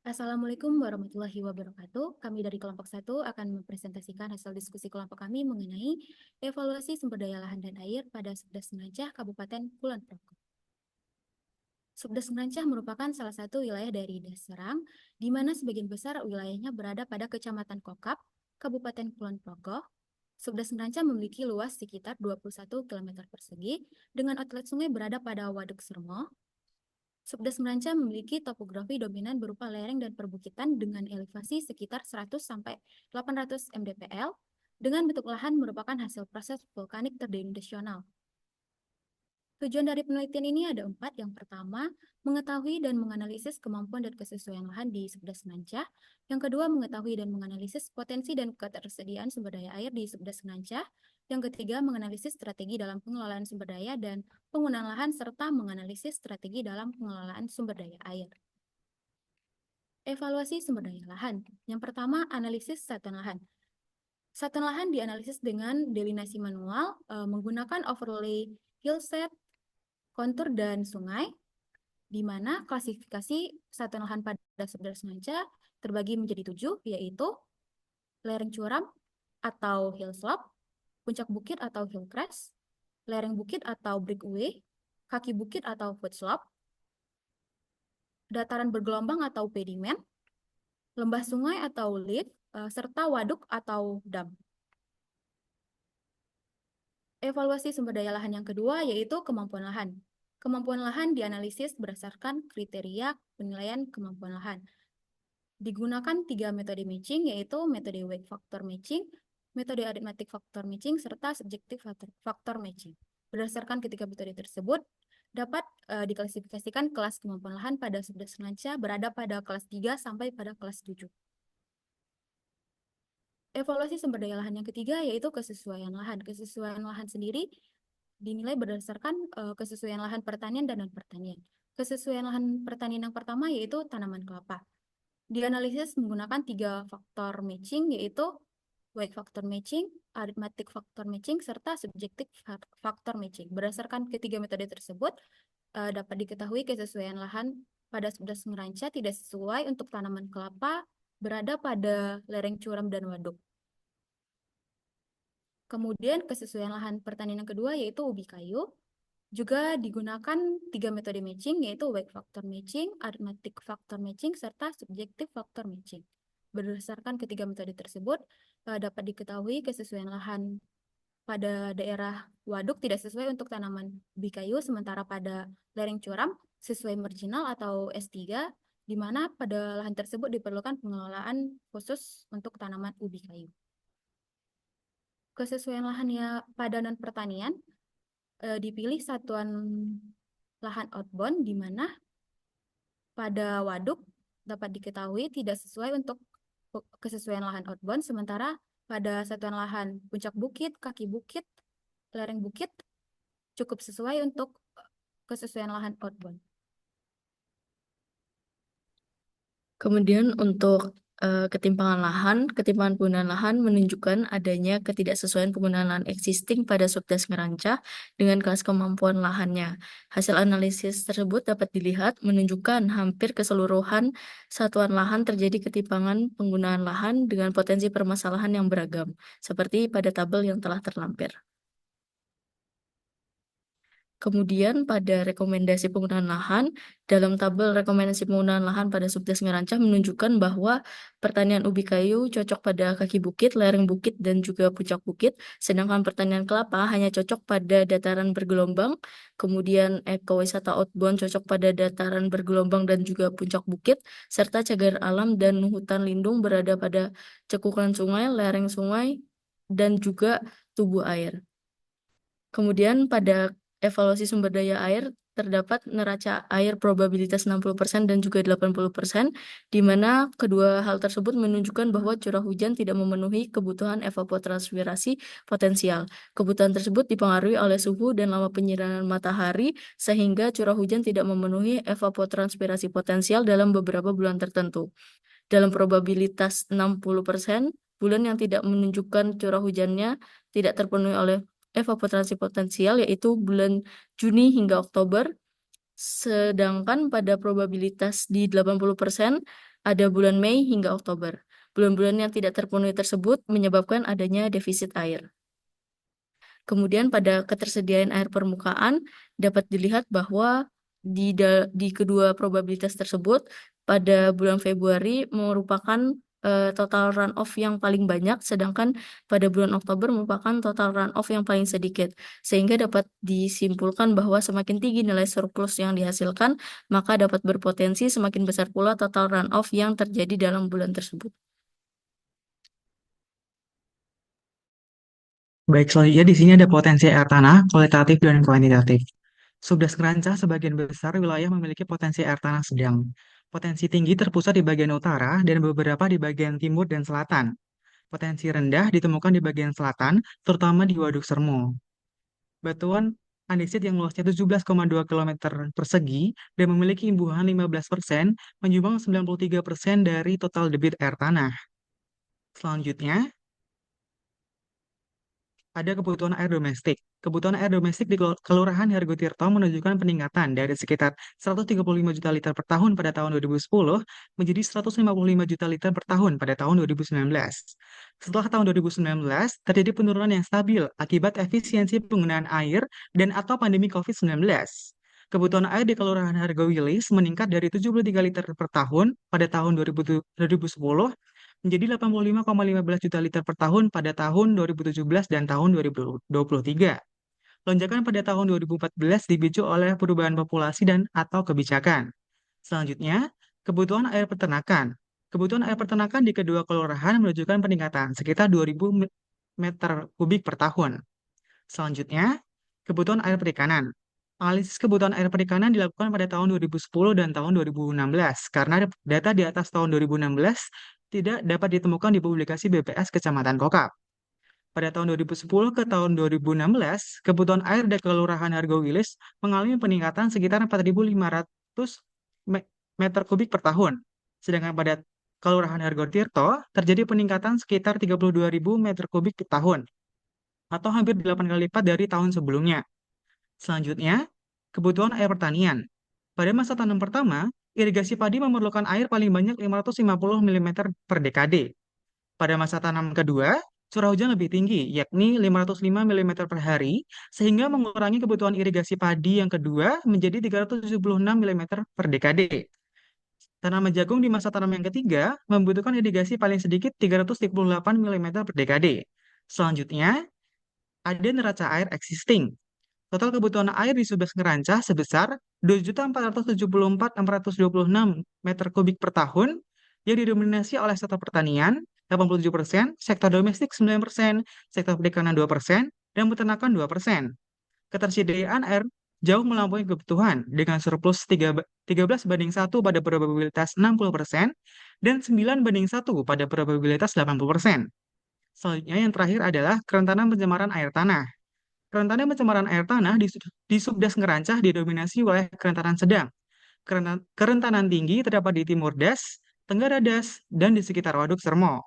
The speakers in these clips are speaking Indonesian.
Assalamualaikum warahmatullahi wabarakatuh. Kami dari kelompok 1 akan mempresentasikan hasil diskusi kelompok kami mengenai evaluasi sumber daya lahan dan air pada Subdas Ngerancah Kabupaten Kulon Progo. Subdas Ngerancah merupakan salah satu wilayah dari Serang, di mana sebagian besar wilayahnya berada pada Kecamatan Kokap, Kabupaten Kulon Progo. Subdas Ngerancah memiliki luas sekitar 21 km persegi, dengan outlet sungai berada pada Waduk Sermo. Subdas Ngerancah memiliki topografi dominan berupa lereng dan perbukitan dengan elevasi sekitar 100 sampai 800 mdpl, dengan bentuk lahan merupakan hasil proses vulkanik terdiri nasional. Tujuan dari penelitian ini ada 4. Yang pertama, mengetahui dan menganalisis kemampuan dan kesesuaian lahan di Subdas Ngerancah. Yang kedua, mengetahui dan menganalisis potensi dan ketersediaan sumber daya air di Subdas Ngerancah. Yang ketiga, menganalisis strategi dalam pengelolaan sumber daya dan penggunaan lahan, serta menganalisis strategi dalam pengelolaan sumber daya air. Evaluasi sumber daya lahan. Yang pertama, analisis satuan lahan. Satuan lahan dianalisis dengan delinasi manual menggunakan overlay hillset, kontur, dan sungai, di mana klasifikasi satuan lahan pada Subdas Ngerancah terbagi menjadi 7, yaitu lereng curam atau hill slope, puncak bukit atau hill crest, lereng bukit atau breakaway, kaki bukit atau foot slope, dataran bergelombang atau pedimen, lembah sungai atau lift, serta waduk atau dam. Evaluasi sumber daya lahan yang kedua yaitu kemampuan lahan. Kemampuan lahan dianalisis berdasarkan kriteria penilaian kemampuan lahan. Digunakan 3 metode matching, yaitu metode weight factor matching, metode arithmetic factor matching, serta subjective factor matching. Berdasarkan ketiga metode tersebut, dapat diklasifikasikan kelas kemampuan lahan pada Subdas Ngerancah berada pada kelas 3 sampai pada kelas 7. Evaluasi sumber daya lahan yang ketiga yaitu kesesuaian lahan. Kesesuaian lahan sendiri dinilai berdasarkan kesesuaian lahan pertanian dan non-pertanian. Kesesuaian lahan pertanian yang pertama yaitu tanaman kelapa. Dianalisis menggunakan 3 faktor matching, yaitu weight factor matching, arithmetic factor matching, serta subjective factor matching. Berdasarkan ketiga metode tersebut, dapat diketahui kesesuaian lahan pada Subdas Ngerancah tidak sesuai untuk tanaman kelapa berada pada lereng curam dan waduk. Kemudian kesesuaian lahan pertanian yang kedua yaitu ubi kayu. Juga digunakan 3 metode matching, yaitu weight factor matching, arithmetic factor matching, serta subjective factor matching. Berdasarkan ketiga metode tersebut, dapat diketahui kesesuaian lahan pada daerah waduk tidak sesuai untuk tanaman ubi kayu, sementara pada lereng curam sesuai marginal atau S3, di mana pada lahan tersebut diperlukan pengelolaan khusus untuk tanaman ubi kayu. Kesesuaian lahannya pada non-pertanian, dipilih satuan lahan outbound, di mana pada waduk dapat diketahui tidak sesuai untuk kesesuaian lahan outbound, sementara pada satuan lahan puncak bukit, kaki bukit, lereng bukit cukup sesuai untuk kesesuaian lahan outbound. Kemudian untuk ketimpangan penggunaan lahan menunjukkan adanya ketidaksesuaian penggunaan lahan existing pada Subdas Ngerancah dengan kelas kemampuan lahannya. Hasil analisis tersebut dapat dilihat menunjukkan hampir keseluruhan satuan lahan terjadi ketimpangan penggunaan lahan dengan potensi permasalahan yang beragam, seperti pada tabel yang telah terlampir. Kemudian pada rekomendasi penggunaan lahan, dalam tabel rekomendasi penggunaan lahan pada Subdas Ngerancah menunjukkan bahwa pertanian ubi kayu cocok pada kaki bukit, lereng bukit, dan juga puncak bukit, sedangkan pertanian kelapa hanya cocok pada dataran bergelombang, kemudian ekowisata outbound cocok pada dataran bergelombang dan juga puncak bukit, serta cagar alam dan hutan lindung berada pada cekukan sungai, lereng sungai, dan juga tubuh air. Kemudian pada evaluasi sumber daya air terdapat neraca air probabilitas 60% dan juga 80%, di mana kedua hal tersebut menunjukkan bahwa curah hujan tidak memenuhi kebutuhan evapotranspirasi potensial. Kebutuhan tersebut dipengaruhi oleh suhu dan lama penyinaran matahari, sehingga curah hujan tidak memenuhi evapotranspirasi potensial dalam beberapa bulan tertentu. Dalam probabilitas 60%, bulan yang tidak menunjukkan curah hujannya tidak terpenuhi oleh evapotranspirasi potensial, yaitu bulan Juni hingga Oktober. Sedangkan pada probabilitas di 80%, ada bulan Mei hingga Oktober. Bulan-bulan yang tidak terpenuhi tersebut menyebabkan adanya defisit air. Kemudian pada ketersediaan air permukaan dapat dilihat bahwa di kedua probabilitas tersebut pada bulan Februari merupakan total runoff yang paling banyak, sedangkan pada bulan Oktober merupakan total runoff yang paling sedikit. Sehingga dapat disimpulkan bahwa semakin tinggi nilai surplus yang dihasilkan, maka dapat berpotensi semakin besar pula total runoff yang terjadi dalam bulan tersebut. Baik, selanjutnya di sini ada potensi air tanah, kualitatif dan kuantitatif. Subdas Ngerancah sebagian besar wilayah memiliki potensi air tanah sedang. Potensi tinggi terpusat di bagian utara dan beberapa di bagian timur dan selatan. Potensi rendah ditemukan di bagian selatan, terutama di Waduk Sermo. Batuan andesit yang luasnya 17,2 km persegi dan memiliki imbuhan 15% menyumbang 93% dari total debit air tanah. Selanjutnya, ada kebutuhan air domestik. Kebutuhan air domestik di Kelurahan Hergotirto menunjukkan peningkatan dari sekitar 135 juta liter per tahun pada tahun 2010 menjadi 155 juta liter per tahun pada tahun 2019. Setelah tahun 2019, terjadi penurunan yang stabil akibat efisiensi penggunaan air dan atau pandemi COVID-19. Kebutuhan air di Kelurahan Hargowilis meningkat dari 73 liter per tahun pada tahun 2010 menjadi 85,15 juta liter per tahun pada tahun 2017 dan tahun 2023. Lonjakan pada tahun 2014 dipicu oleh perubahan populasi dan atau kebijakan. Selanjutnya, kebutuhan air peternakan. Kebutuhan air peternakan di kedua kelurahan menunjukkan peningkatan sekitar 2.000 meter kubik per tahun. Selanjutnya, kebutuhan air perikanan. Analisis kebutuhan air perikanan dilakukan pada tahun 2010 dan tahun 2016 karena data di atas tahun 2016 tidak dapat ditemukan di publikasi BPS Kecamatan Kokap. Pada tahun 2010 ke tahun 2016, kebutuhan air di Kelurahan Hargowilis mengalami peningkatan sekitar 4.500 meter kubik per tahun. Sedangkan pada Kelurahan Hargotirto terjadi peningkatan sekitar 32.000 meter kubik per tahun atau hampir 8 kali lipat dari tahun sebelumnya. Selanjutnya, kebutuhan air pertanian. Pada masa tanam pertama, irigasi padi memerlukan air paling banyak 550 mm per dekade. Pada masa tanam kedua, curah hujan lebih tinggi, yakni 505 mm per hari, sehingga mengurangi kebutuhan irigasi padi yang kedua menjadi 376 mm per dekade. Tanaman jagung di masa tanam yang ketiga membutuhkan irigasi paling sedikit 338 mm per dekade. Selanjutnya, ada neraca air existing. Total kebutuhan air di Subas Ngerancah sebesar 2.474.626 meter kubik per tahun yang didominasi oleh sektor pertanian 87%, sektor domestik 9%, sektor perikanan 2%, dan peternakan 2%. Ketersediaan air jauh melampaui kebutuhan dengan surplus 13 banding 1 pada probabilitas 60% dan 9 banding 1 pada probabilitas 80%. Selanjutnya yang terakhir adalah kerentanan pencemaran air tanah. Kerentanan pencemaran air tanah di Subdas Ngerancah didominasi oleh kerentanan sedang. Kerentanan tinggi terdapat di Timur Das, Tenggara Das, dan di sekitar Waduk Sermo.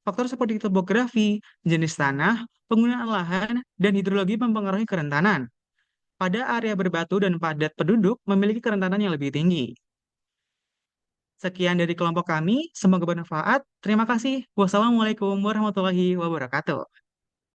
Faktor seperti topografi, jenis tanah, penggunaan lahan, dan hidrologi mempengaruhi kerentanan. Pada area berbatu dan padat penduduk memiliki kerentanan yang lebih tinggi. Sekian dari kelompok kami, semoga bermanfaat. Terima kasih. Wassalamualaikum warahmatullahi wabarakatuh.